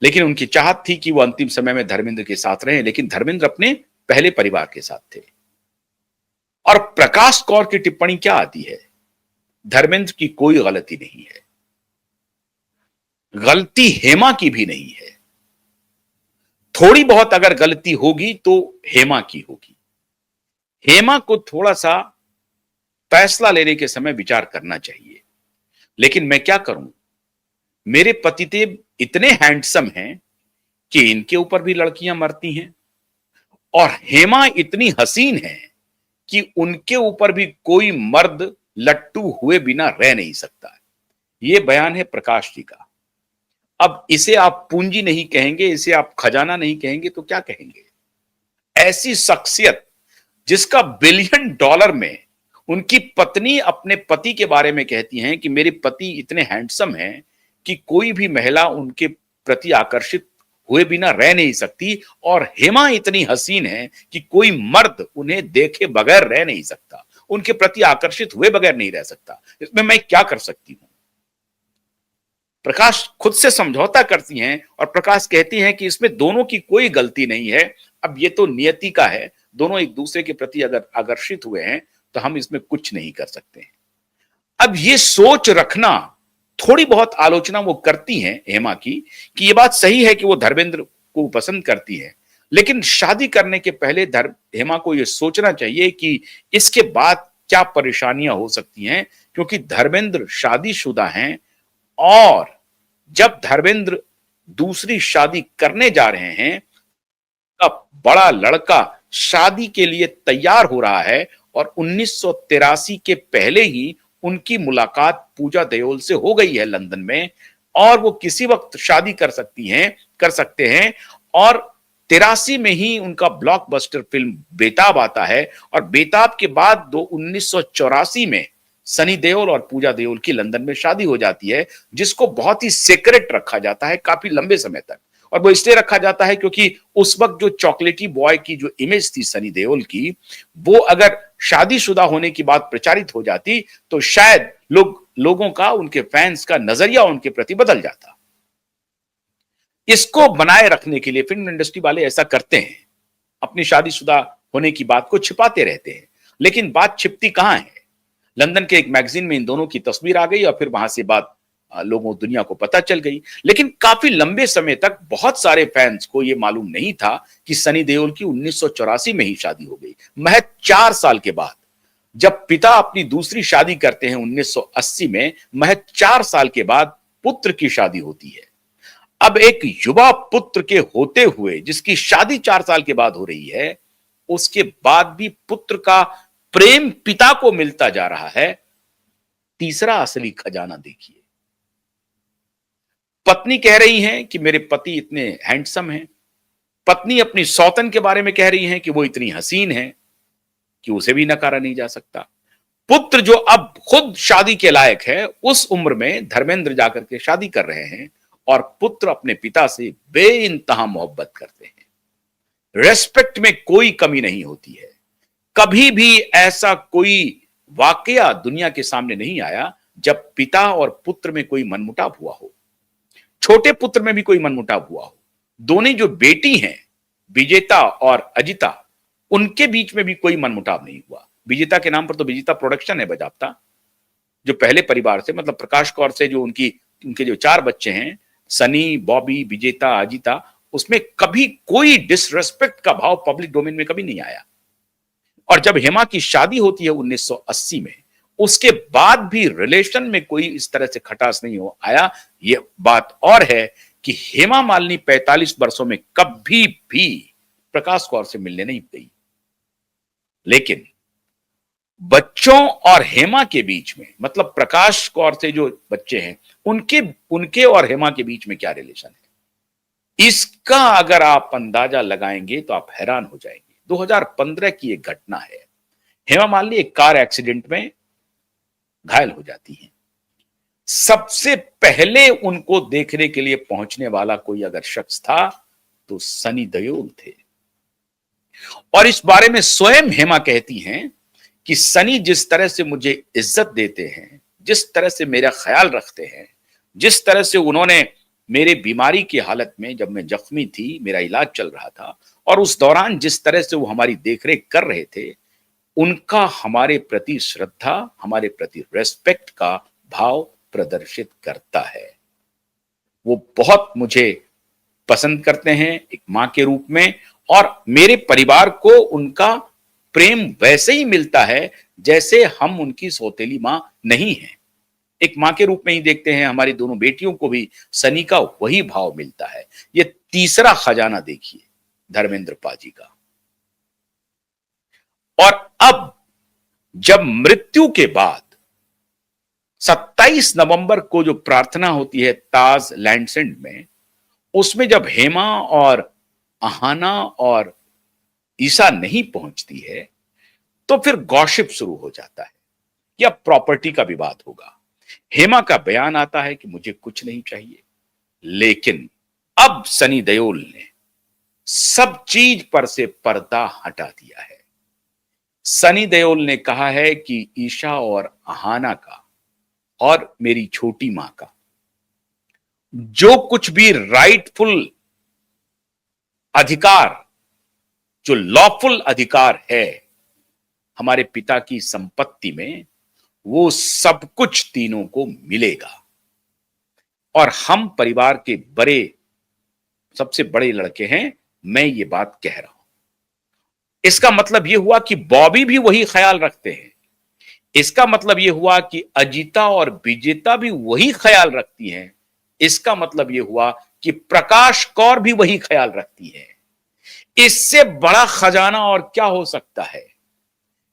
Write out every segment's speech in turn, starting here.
लेकिन उनकी चाहत थी कि वो अंतिम समय में धर्मेंद्र के साथ रहें, लेकिन धर्मेंद्र अपने पहले परिवार के साथ थे। और प्रकाश कौर की टिप्पणी क्या आती है? धर्मेंद्र की कोई गलती नहीं है, गलती हेमा की भी नहीं है। थोड़ी बहुत अगर गलती होगी तो हेमा की होगी। हेमा को थोड़ा सा फैसला लेने के समय विचार करना चाहिए। लेकिन मैं क्या करूं, मेरे पतिदेव इतने हैंडसम हैं कि इनके ऊपर भी लड़कियां मरती हैं, और हेमा इतनी हसीन है कि उनके ऊपर भी कोई मर्द लट्टू हुए बिना रह नहीं सकता। यह बयान है प्रकाश जी का। अब इसे आप पूंजी नहीं कहेंगे, इसे आप खजाना नहीं कहेंगे, तो क्या कहेंगे? ऐसी शख्सियत जिसका बिलियन डॉलर में उनकी पत्नी अपने पति के बारे में कहती हैं कि मेरे पति इतने हैंडसम हैं कि कोई भी महिला उनके प्रति आकर्षित हुए बिना रह नहीं सकती, और हेमा इतनी हसीन है कि कोई मर्द उन्हें देखे बगैर रह नहीं सकता, उनके प्रति आकर्षित हुए बगैर नहीं रह सकता। इसमें मैं क्या कर सकती हूं? प्रकाश खुद से समझौता करती हैं और प्रकाश कहती हैं कि इसमें दोनों की कोई गलती नहीं है। अब ये तो नियति का है, दोनों एक दूसरे के प्रति अगर आकर्षित हुए हैं तो हम इसमें कुछ नहीं कर सकते हैं। अब ये सोच रखना, थोड़ी बहुत आलोचना वो करती हैं हेमा की कि ये बात सही है कि वो धर्मेंद्र को पसंद करती है, लेकिन शादी करने के पहले हेमा को ये सोचना चाहिए कि इसके बाद क्या परेशानियां हो सकती हैं, क्योंकि धर्मेंद्र शादीशुदा हैं, और जब धर्मेंद्र दूसरी शादी करने जा रहे हैं, अब बड़ा लड़का शादी के लिए तैयार हो रहा है, और 1983 के पहले ही उनकी मुलाकात पूजा देओल से हो गई है लंदन में, और वो किसी वक्त शादी कर सकते हैं। और 83 में ही उनका ब्लॉकबस्टर फिल्म बेताब आता है, और बेताब के बाद 1984 में सनी देओल और पूजा देओल की लंदन में शादी हो जाती है, जिसको बहुत ही सीक्रेट रखा जाता है काफी लंबे समय तक। और वो इसलिए रखा जाता है क्योंकि उस वक्त जो चॉकलेटी बॉय की जो इमेज थी सनी देओल की, वो अगर शादीशुदा होने की बात प्रचारित हो जाती तो शायद लोगों का, उनके फैंस का नजरिया उनके प्रति बदल जाता। इसको बनाए रखने के लिए फिल्म इंडस्ट्री वाले ऐसा करते हैं, अपनी शादीशुदा होने की बात को छिपाते रहते हैं। लेकिन बात छिपती कहां है? लंदन के एक मैगजीन में इन दोनों की तस्वीर आ गई, और फिर वहां से बात लोगों दुनिया को पता चल गई। लेकिन काफी लंबे समय तक बहुत सारे फैंस को यह मालूम नहीं था कि सनी देओल की 1984 में ही शादी हो गई। महज 4 साल के बाद, जब पिता अपनी दूसरी शादी करते हैं 1980 में, महज 4 साल के बाद पुत्र की शादी होती है। अब एक युवा पुत्र के होते हुए जिसकी शादी 4 साल के बाद हो रही है, उसके बाद भी पुत्र का प्रेम पिता को मिलता जा रहा है। तीसरा असली खजाना देखिए, पत्नी कह रही हैं कि मेरे पति इतने हैंडसम हैं। पत्नी अपनी सौतन के बारे में कह रही हैं कि वो इतनी हसीन है कि उसे भी नकारा नहीं जा सकता। पुत्र जो अब खुद शादी के लायक है, उस उम्र में धर्मेंद्र जाकर के शादी कर रहे हैं, और पुत्र अपने पिता से बेइंतहा मोहब्बत करते हैं। रेस्पेक्ट में कोई कमी नहीं होती है। कभी भी ऐसा कोई वाकया दुनिया के सामने नहीं आया जब पिता और पुत्र में कोई मनमुटाव हुआ हो, छोटे पुत्र में भी कोई मनमुटाव हुआ हो। दोनों जो बेटी हैं, विजेता और अजिता, उनके बीच में भी कोई मनमुटाव नहीं हुआ। विजेता के नाम पर तो विजेता प्रोडक्शन है बजाबता, जो पहले परिवार से, मतलब प्रकाश कौर से जो उनके जो 4 बच्चे हैं, सनी, बॉबी, विजेता, अजिता, उसमें कभी कोई डिसरेस्पेक्ट का भाव पब्लिक डोमेन में कभी नहीं आया। और जब हेमा की शादी होती है 1980 में, उसके बाद भी रिलेशन में कोई इस तरह से खटास नहीं हो आया। यह बात और है कि हेमा मालिनी 45 वर्षों में कभी भी प्रकाश कौर से मिलने नहीं गई। लेकिन बच्चों और हेमा के बीच में, मतलब प्रकाश कौर से जो बच्चे हैं, उनके और हेमा के बीच में क्या रिलेशन है, इसका अगर आप अंदाजा लगाएंगे तो आप हैरान हो जाएंगे। 2015 की एक घटना है। हेमा मालिनी एक कार एक्सीडेंट में घायल हो जाती हैं। सबसे पहले उनको देखने के लिए पहुंचने वाला कोई अगर शख्स था तो सनी देओल थे। और इस बारे में स्वयं हेमा कहती हैं कि सनी जिस तरह से मुझे इज्जत देते हैं, जिस तरह से मेरा ख्याल रखते हैं, जिस तरह से उन्होंने मेरे बीमारी की हालत में जब मैं जख्मी थी, मेरा इलाज चल रहा था और उस दौरान जिस तरह से वो हमारी देखरेख कर रहे थे, उनका हमारे प्रति श्रद्धा, हमारे प्रति रिस्पेक्ट का भाव प्रदर्शित करता है। वो बहुत मुझे पसंद करते हैं एक मां के रूप में और मेरे परिवार को उनका प्रेम वैसे ही मिलता है जैसे हम उनकी सौतेली मां नहीं हैं। एक मां के रूप में ही देखते हैं। हमारी दोनों बेटियों को भी सनी का वही भाव मिलता है। ये तीसरा खजाना देखिए धर्मेंद्र पाजी का। और अब जब मृत्यु के बाद 27 नवंबर को जो प्रार्थना होती है ताज लैंडसेंड में, उसमें जब हेमा और अहाना और ईसा नहीं पहुंचती है तो फिर गॉसिप शुरू हो जाता है कि अब प्रॉपर्टी का विवाद होगा। हेमा का बयान आता है कि मुझे कुछ नहीं चाहिए, लेकिन अब सनी देओल ने सब चीज पर से पर्दा हटा दिया है। सनी देओल ने कहा है कि ईशा और अहाना का और मेरी छोटी मां का जो कुछ भी राइटफुल अधिकार, जो लॉफुल अधिकार है हमारे पिता की संपत्ति में, वो सब कुछ तीनों को मिलेगा। और हम परिवार के सबसे बड़े लड़के हैं, मैं ये बात कह रहा हूं। इसका मतलब यह हुआ कि बॉबी भी वही ख्याल रखते हैं। इसका मतलब यह हुआ कि अजीता और विजेता भी वही ख्याल रखती हैं। इसका मतलब यह हुआ कि प्रकाश कौर भी वही ख्याल रखती है। इससे बड़ा खजाना और क्या हो सकता है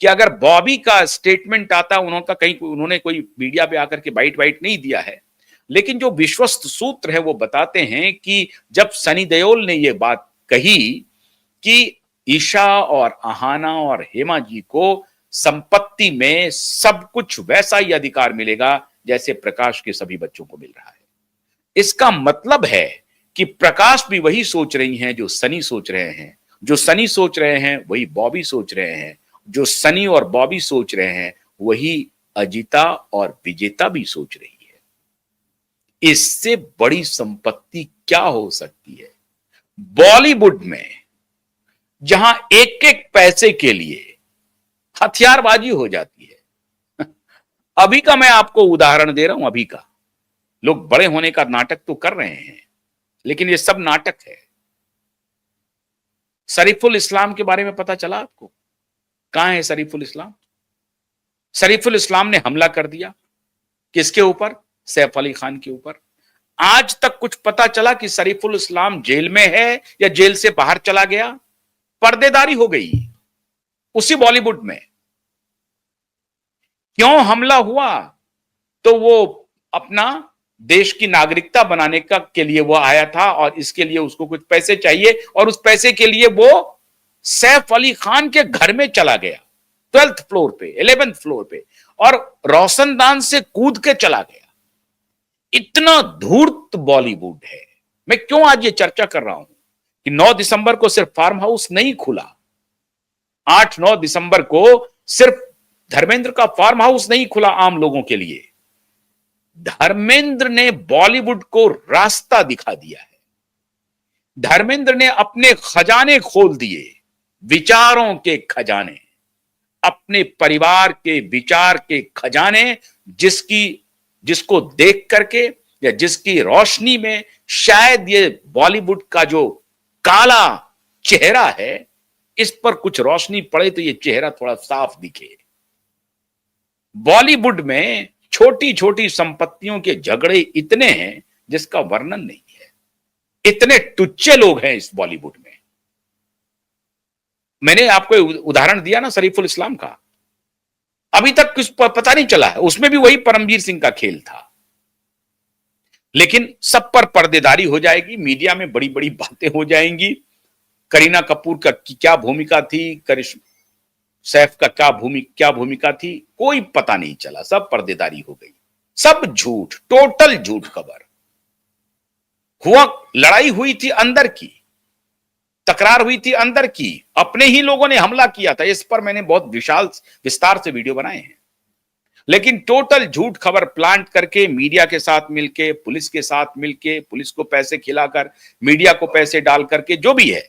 कि अगर बॉबी का स्टेटमेंट आता, उन्होंने कोई मीडिया पे आकर के बाइट नहीं दिया है, लेकिन जो विश्वस्त सूत्र है वो बताते हैं कि जब सनी देओल ने ये बात कही कि ईशा और अहाना और हेमा जी को संपत्ति में सब कुछ वैसा ही अधिकार मिलेगा जैसे प्रकाश के सभी बच्चों को मिल रहा है, इसका मतलब है कि प्रकाश भी वही सोच रही हैं जो सनी सोच रहे हैं, जो सनी सोच रहे हैं वही बॉबी सोच रहे हैं, जो सनी और बॉबी सोच रहे हैं वही अजीता और विजेता भी सोच रही है। इससे बड़ी संपत्ति क्या हो सकती है? बॉलीवुड में जहां एक एक पैसे के लिए हथियारबाजी हो जाती है। अभी का मैं आपको उदाहरण दे रहा हूं, अभी का। लोग बड़े होने का नाटक तो कर रहे हैं, लेकिन ये सब नाटक है। शरीफुल इस्लाम के बारे में पता चला आपको? कहां है शरीफुल इस्लाम? शरीफुल इस्लाम ने हमला कर दिया किसके ऊपर? सैफ अली खान के ऊपर। आज तक कुछ पता चला कि शरीफुल इस्लाम जेल में है या जेल से बाहर चला गया? पर्देदारी हो गई उसी बॉलीवुड में। क्यों हमला हुआ? तो वो अपना देश की नागरिकता बनाने का के लिए वो आया था और इसके लिए उसको कुछ पैसे चाहिए और उस पैसे के लिए वो सैफ अली खान के घर में चला गया, 12th फ्लोर पे, 11th फ्लोर पे, और रोशनदान से कूद के चला गया। इतना धूर्त बॉलीवुड है। मैं क्यों आज ये चर्चा कर रहा हूं कि 9 दिसंबर को सिर्फ फार्म हाउस नहीं खुला, 8-9 दिसंबर को सिर्फ धर्मेंद्र का फार्म हाउस नहीं खुला आम लोगों के लिए। धर्मेंद्र ने बॉलीवुड को रास्ता दिखा दिया है। धर्मेंद्र ने अपने खजाने खोल दिए, विचारों के खजाने, अपने परिवार के विचार के खजाने, जिसको देख करके या जिसकी रोशनी में शायद ये बॉलीवुड का जो काला चेहरा है, इस पर कुछ रोशनी पड़े तो ये चेहरा थोड़ा साफ दिखे। बॉलीवुड में छोटी छोटी संपत्तियों के झगड़े इतने हैं जिसका वर्णन नहीं है। इतने टुच्चे लोग हैं इस बॉलीवुड में। मैंने आपको उदाहरण दिया ना शरीफुल इस्लाम का, अभी तक कुछ पता नहीं चला है, उसमें भी वही परमजीत सिंह का खेल था। लेकिन सब पर पर्देदारी हो जाएगी, मीडिया में बड़ी बड़ी बातें हो जाएंगी। करीना कपूर का क्या भूमिका थी, सैफ का क्या भूमिका थी, कोई पता नहीं चला, सब पर्देदारी हो गई, सब झूठ, टोटल झूठ खबर हुआ। लड़ाई हुई थी अंदर की, तकरार हुई थी अंदर की, अपने ही लोगों ने हमला किया था। इस पर मैंने बहुत विशाल विस्तार से वीडियो बनाए हैं। लेकिन टोटल झूठ खबर प्लांट करके मीडिया के साथ मिलके, पुलिस के साथ मिलके, पुलिस को पैसे खिलाकर, मीडिया को पैसे डाल करके, जो भी है,